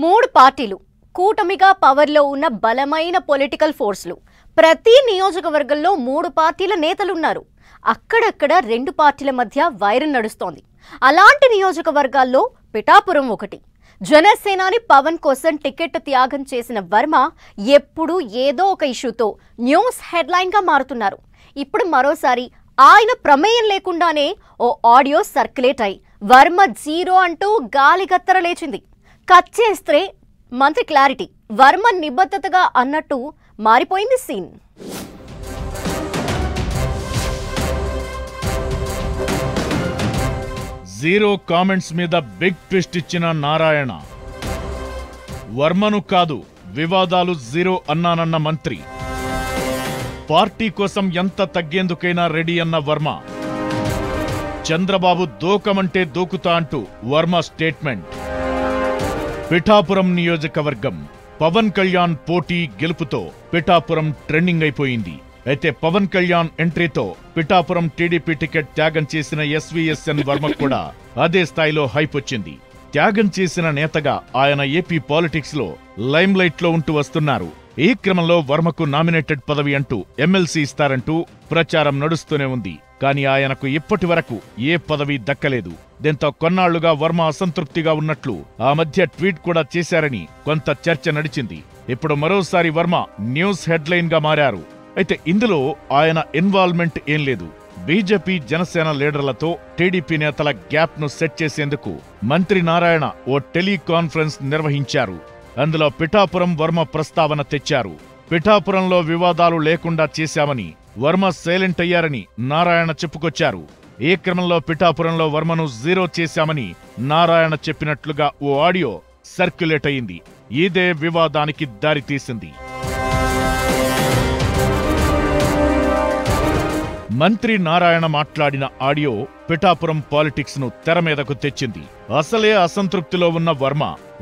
మూడు పార్టీలు కూటమిగా పవర్లో ఉన్న బలమైన పొలిటికల్ ఫోర్స్లు. ప్రతి నియోజకవర్గంలో మూడు పార్టీల నేతలున్నారు. అక్కడక్కడ రెండు పార్టీల మధ్య వైరం నడుస్తోంది. అలాంటి నియోజకవర్గాల్లో పిఠాపురం ఒకటి. జనసేనాని పవన్ కోసం టికెట్ త్యాగం చేసిన వర్మ ఎప్పుడు ఏదో ఒక ఇష్యూతో న్యూస్ హెడ్లైన్ గా మారుతున్నారు. ఇప్పుడు మరోసారి ఆయన ప్రమేయం లేకుండానే ఓ ఆడియో సర్క్యులేట్ అయి వర్మ జీరో అంటూ గాలిగత్తర లేచింది. కట్ చేస్తే మంత్రి క్లారిటీ, వర్మ నిబద్ధతగా అన్నట్టు మారిపోయింది సీన్. జీరో కామెంట్స్ మీద బిగ్ ట్విస్ట్ ఇచ్చిన నారాయణ. వర్మను కాదు, వివాదాలు జీరో అన్నానన్న మంత్రి. పార్టీ కోసం ఎంత తగ్గేందుకైనా రెడీ అన్న వర్మ. చంద్రబాబు దూకమంటే దూకుతా అంటూ వర్మ స్టేట్మెంట్. పిఠాపురం నియోజకవర్గం పవన్ కళ్యాణ్ పోటీ గెలుపుతో పిఠాపురం ట్రెండింగ్ అయిపోయింది. అయితే పవన్ కళ్యాణ్ ఎంట్రీతో పిఠాపురం టీడీపీ టికెట్ త్యాగం చేసిన ఎస్వీఎస్ఎన్ వర్మ కూడా అదే స్థాయిలో హైప్ వచ్చింది. త్యాగం చేసిన నేతగా ఆయన ఏపీ పాలిటిక్స్ లో లైమ్ లైట్ లో ఉంటూ వస్తున్నారు. ఈ క్రమంలో వర్మకు నామినేటెడ్ పదవి అంటూ ఎమ్మెల్సీ ఇస్తారంటూ ప్రచారం నడుస్తూనే ఉంది. కానీ ఆయనకు ఇప్పటి వరకు ఏ పదవి దక్కలేదు. దీంతో కొన్నాళ్లుగా వర్మ అసంతృప్తిగా ఉన్నట్లు ఆ మధ్య ట్వీట్ కూడా చేశారని కొంత చర్చ నడిచింది. ఇప్పుడు మరోసారి వర్మ న్యూస్ హెడ్లైన్ గా మారారు. అయితే ఇందులో ఆయన ఇన్వాల్వ్మెంట్ ఏం లేదు. బీజేపీ జనసేన లీడర్లతో టీడీపీ నేతల గ్యాప్ ను సెట్ చేసేందుకు మంత్రి నారాయణ ఓ టెలికాన్ఫరెన్స్ నిర్వహించారు. అందులో పిఠాపురం వర్మ ప్రస్తావన తెచ్చారు. పిఠాపురంలో వివాదాలు లేకుండా చేశామని, వర్మ సైలెంట్ అయ్యారని నారాయణ చెప్పుకొచ్చారు. ఈ క్రమంలో పిఠాపురంలో వర్మను జీరో చేశామని నారాయణ చెప్పినట్లుగా ఓ ఆడియో సర్క్యులేట్ అయింది. ఇదే వివాదానికి దారితీసింది. మంత్రి నారాయణ మాట్లాడిన ఆడియో పిఠాపురం పాలిటిక్స్ ను తెర మీదకు తెచ్చింది. అసలే అసంతృప్తిలో ఉన్న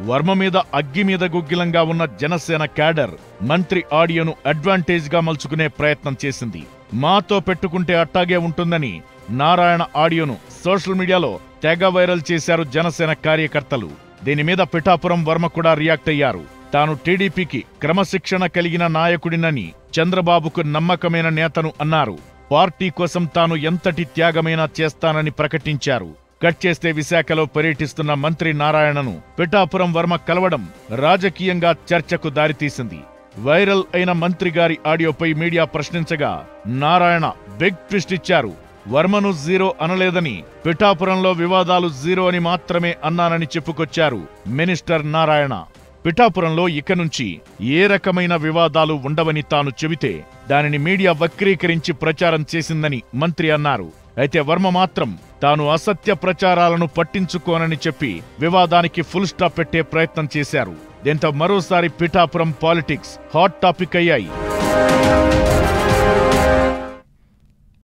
వర్మ మీద అగ్గి మీద గుగ్గిలంగా ఉన్న జనసేన క్యాడర్ మంత్రి ఆడియోను అడ్వాంటేజ్ గా మలుచుకునే ప్రయత్నం చేసింది. మాతో పెట్టుకుంటే అట్టాగే ఉంటుందని నారాయణ ఆడియోను సోషల్ మీడియాలో తెగ వైరల్ చేశారు జనసేన కార్యకర్తలు. దీని మీద పిఠాపురం వర్మ కూడా రియాక్ట్ అయ్యారు. తాను టీడీపీకి క్రమశిక్షణ కలిగిన నాయకుడినని, చంద్రబాబుకు నమ్మకమైన నేతను అన్నారు. పార్టీ కోసం తాను ఎంతటి త్యాగమైనా చేస్తానని ప్రకటించారు. కట్ చేస్తే విశాఖలో పర్యటిస్తున్న మంత్రి నారాయణను పిఠాపురం వర్మ కలవడం రాజకీయంగా చర్చకు దారితీసింది. వైరల్ అయిన మంత్రి గారి ఆడియోపై మీడియా ప్రశ్నించగా నారాయణ బిగ్ ట్విస్ట్ ఇచ్చారు. వర్మను జీరో అనలేదని, పిఠాపురంలో వివాదాలు జీరో అని మాత్రమే అన్నానని చెప్పుకొచ్చారు మినిస్టర్ నారాయణ. పిఠాపురంలో ఇక నుంచి ఏ రకమైన వివాదాలు ఉండవని తాను చెబితే దానిని మీడియా వక్రీకరించి ప్రచారం చేసిందని మంత్రి అన్నారు. అయితే వర్మ మాత్రం తాను అసత్య ప్రచారాలను పట్టించుకోనని చెప్పి వివాదానికి ఫుల్ స్టాప్ పెట్టే ప్రయత్నం చేశారు. దీంతో మరోసారి పిఠాపురం పాలిటిక్స్ హాట్ టాపిక్ అయ్యాయి.